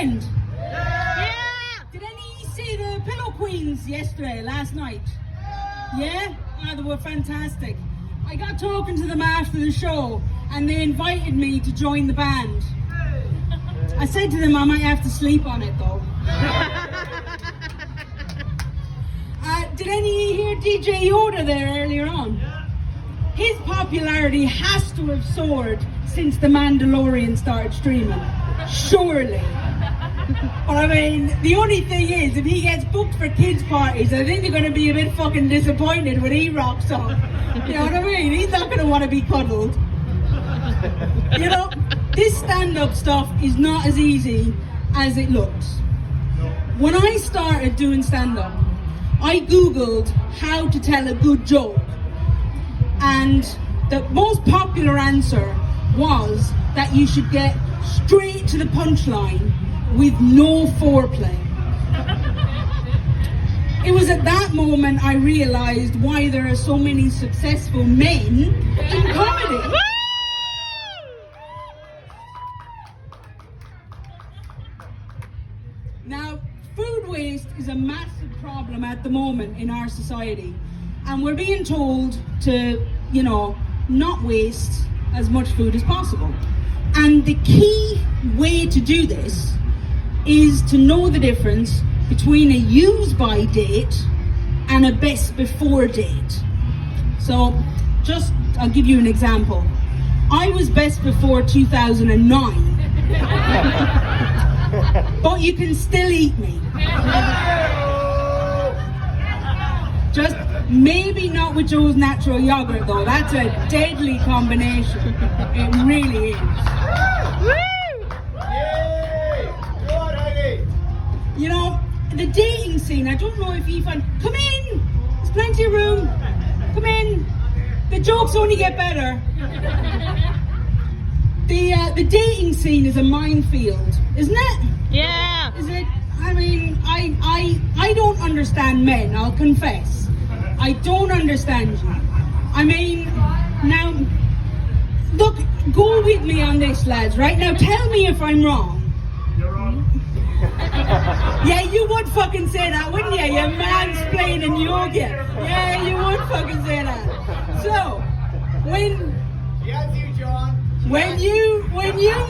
weekend? Yeah! Did any see the Pillow Queens last night? Yeah? Ah, they were fantastic. I got talking to them after the show and they invited me to join the band. I said to them I might have to sleep on it though. Did any hear DJ Yoda there earlier on? His popularity has to have soared since The Mandalorian started streaming. Surely. But I mean, the only thing is, if he gets booked for kids' parties, I think they're going to be a bit fucking disappointed when he rocks up. You know what I mean? He's not going to want to be cuddled. You know, this stand-up stuff is not as easy as it looks. When I started doing stand-up, I googled how to tell a good joke, and the most popular answer was that you should get straight to the punchline with no foreplay. It was at that moment I realized why there are so many successful men in comedy. Now, food waste is a massive problem at the moment in our society, and we're being told to, you know, not waste as much food as possible. And the key way to do this is to know the difference between a use by date and a best before date. So, I'll give you an example. I was best before 2009. But you can still eat me. Just maybe not with Joe's natural yogurt though. That's a deadly combination. It really is. You know, the dating scene, I don't know if you find, come in, there's plenty of room, come in, the jokes only get better. The dating scene is a minefield, isn't it? Yeah! Is it? I mean, I don't understand men, I'll confess. I don't understand you. I mean, now, look, go with me on this, lads, right? Now tell me if I'm wrong. You're wrong. Yeah, you would fucking say that, wouldn't you? You're mansplaining yoga. Yeah, you would fucking say that. So, Yes, you, John. when you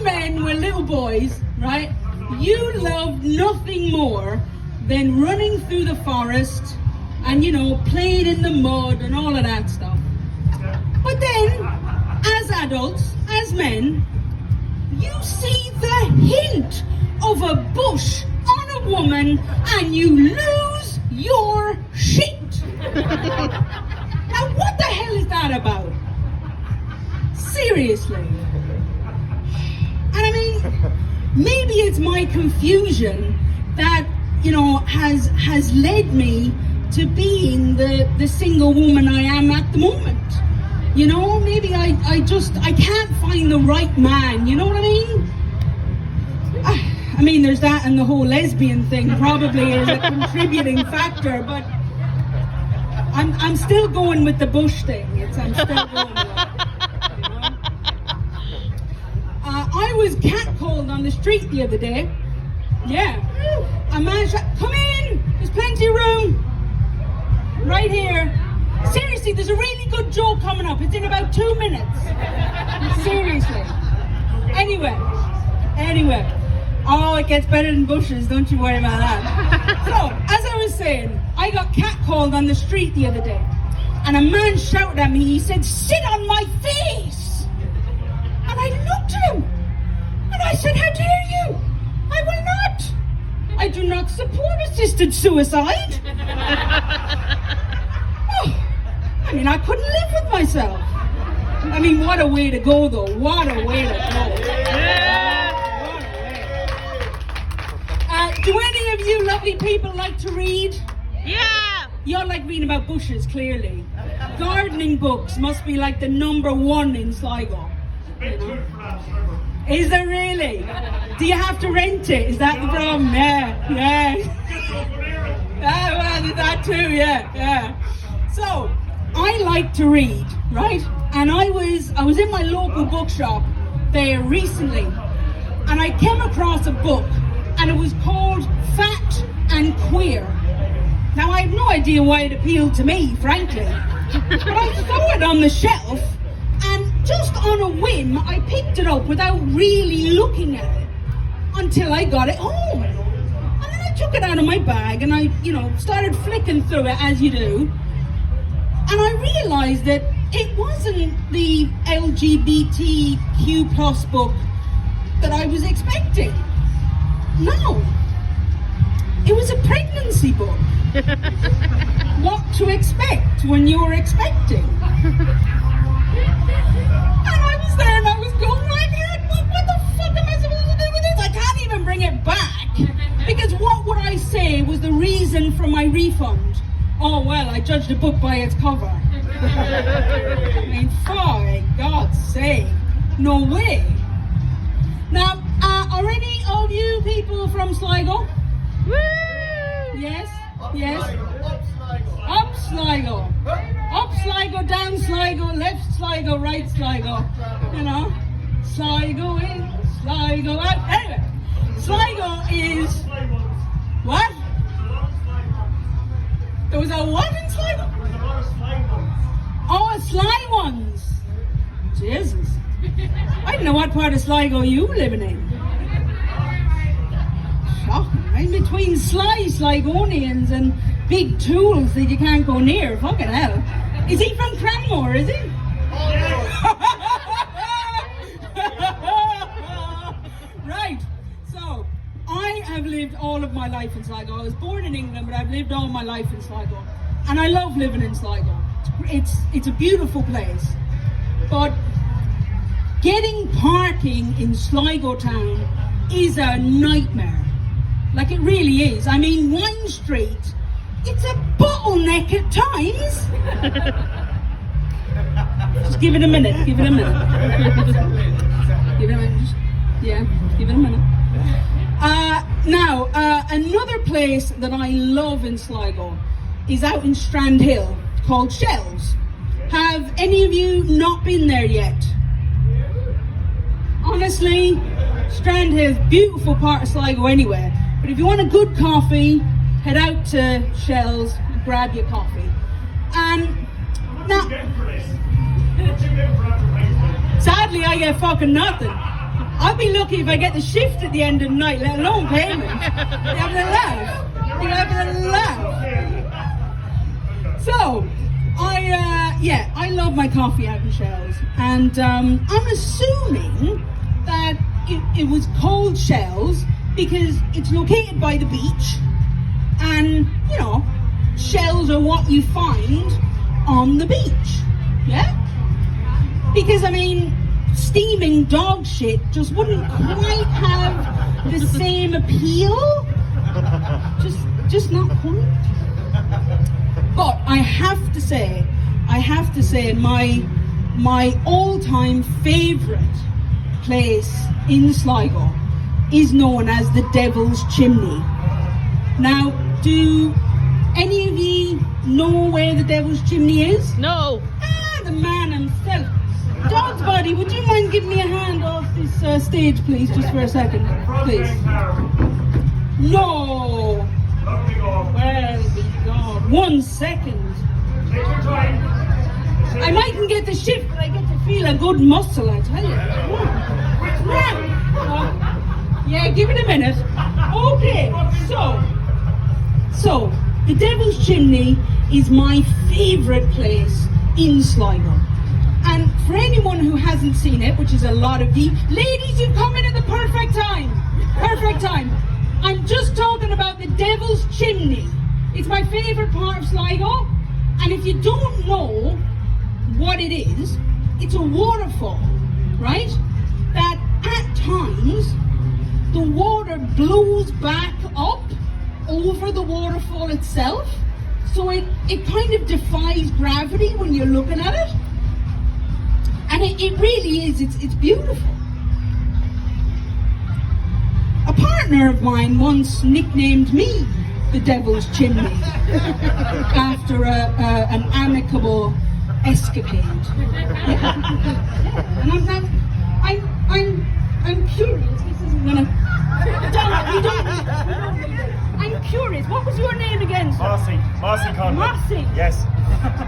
men were little boys, right, you loved nothing more than running through the forest and, you know, playing in the mud and all of that stuff. But then, as adults, as men, you see the hint of a bush on a woman and you lose your shit. Now what the hell is that about? Seriously. And I mean, maybe it's my confusion that, you know, has led me to being the single woman I am at the moment. You know, maybe I can't find the right man, you know what I mean? I mean, there's that, and the whole lesbian thing probably is a contributing factor, but I'm still going with the bush thing. I'm still going with it, you know? I was catcalled on the street the other day. Yeah. A man shouted, come in, there's plenty of room. Right here. Seriously, there's a really good joke coming up. It's in about 2 minutes. Seriously. Anyway. Oh, it gets better than bushes, don't you worry about that. So, as I was saying, I got catcalled on the street the other day. And a man shouted at me, he said, sit on my face! And I looked at him. And I said, how dare you? I will not. I do not support assisted suicide. I mean, I couldn't live with myself. I mean, what a way to go, though. What a way to go. Do any of you lovely people like to read? Yeah! You all like reading about bushes, clearly. Gardening books must be like the #1 in Sligo. You know? Is there really? Do you have to rent it? Is that the problem? Yeah. Well, that too, yeah. So, I like to read, right? And I was in my local bookshop there recently, and I came across a book, and it was called Fat and Queer. Now, I have no idea why it appealed to me, frankly, but I saw it on the shelf, and just on a whim, I picked it up without really looking at it until I got it home. And then I took it out of my bag and I, started flicking through it as you do. And I realised that it wasn't the LGBTQ plus book that I was expecting. No. It was a pregnancy book. What to expect when you're expecting. And I was there and I was going, my head, what the fuck am I supposed to do with this? I can't even bring it back. Because what would I say was the reason for my refund? Oh, well, I judged a book by its cover. I mean, for God's sake, no way. Now, are any of you people from Sligo? Woo! Yes? Up Yes? Sligo. Up Sligo. Up Sligo, down Sligo, left Sligo, right Sligo. Sligo in, Sligo out. Anyway, Sligo is... What? There was a what in Sligo? Oh, a Sly Ones. Jesus. I don't know what part of Sligo you living in. Shocking. I'm between sly Sligonians and big tools that you can't go near. Fucking hell. Is he from Cranmore, is he? Right. So, I have lived all of my life in Sligo. I was born in England, but I've lived all my life in Sligo. And I love living in Sligo. It's a beautiful place. But getting parking in Sligo town is a nightmare. Like, it really is. I mean, Wine Street, it's a bottleneck at times. Just give it a minute. Give it a minute. Give it a minute. Give it a minute. Now, another place that I love in Sligo is out in Strand Hill, called Shells. Have any of you not been there yet? Honestly, Strand Hill, beautiful part of Sligo anyway. But if you want a good coffee, head out to Shells and grab your coffee. And now, sadly, I get fucking nothing. I'll be lucky if I get the shift at the end of the night, let alone payment. You're having a laugh. You're having a laugh. So, I love my coffee out in Shells. And I'm assuming that it was called Shells because it's located by the beach. And, shells are what you find on the beach. Yeah? Because, I mean, steaming dog shit just wouldn't quite have the same appeal. Just not quite. But I have to say, my all-time favourite place in Sligo is known as the Devil's Chimney. Now, do any of you know where the Devil's Chimney is? No. The man himself. Dog's Body, would you mind giving me a hand off this stage, please, just for a second, please? No. Well, be God. 1 second. I mightn't get the shift, but I get to feel a good muscle, I tell you. Yeah, give it a minute. Okay, so the Devil's Chimney is my favourite place in Sligo. And for anyone who hasn't seen it, which is a lot of you, ladies, you've come in at the perfect time. Perfect time. I'm just talking about the Devil's Chimney. It's my favourite part of Sligo. And if you don't know what it is, it's a waterfall, right? That at times, the water blows back up over the waterfall itself. So it kind of defies gravity when you're looking at it. And it really is, it's beautiful. A partner of mine once nicknamed me the Devil's Chimney after an amicable escapade. Yeah. And I'm curious. This isn't gonna. You don't curious. What was your name again, sir? Mossy Conlon. Mossy. Yes,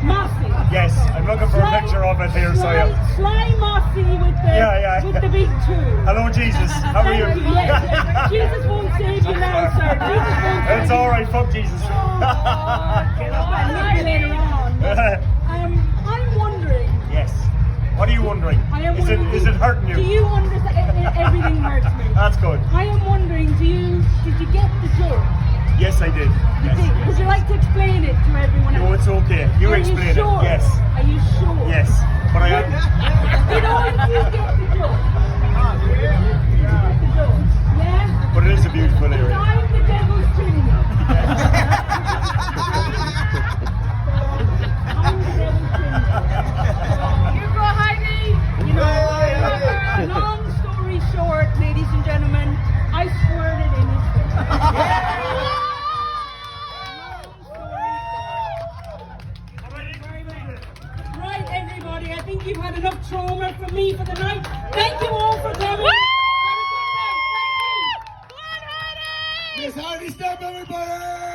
Mossy. yes. I'm looking for a picture of it here, so yeah. Sly Mossy with the Yeah. with the big tool. Hello, Jesus. How are you? Yes. Jesus won't save you now, sir. Jesus won't save It's you. all right. Fuck Jesus. Maybe later on. I'm wondering. Yes. What are you wondering? I am Is wondering. it hurting you? Do you understand? Everything hurts me. That's good. I am wondering. Did you get the joke? Yes, I did. Yes. Would you like to explain it to everyone No, else? it's okay. You Are explain you sure? it. Yes. Are you sure? Yes. But I. You know if you get the joke. You get the joke. Yeah. But it is a beautiful area. I'm the devil's chimney. I'm the devil's chimney. You go, Heidi. You know, long story short, ladies and gentlemen, I squirted in his face. Right, everybody, I think you've had enough trauma from me for the night. Thank you all for coming. Have a good night. Thank you. Miss Hardy, step everybody!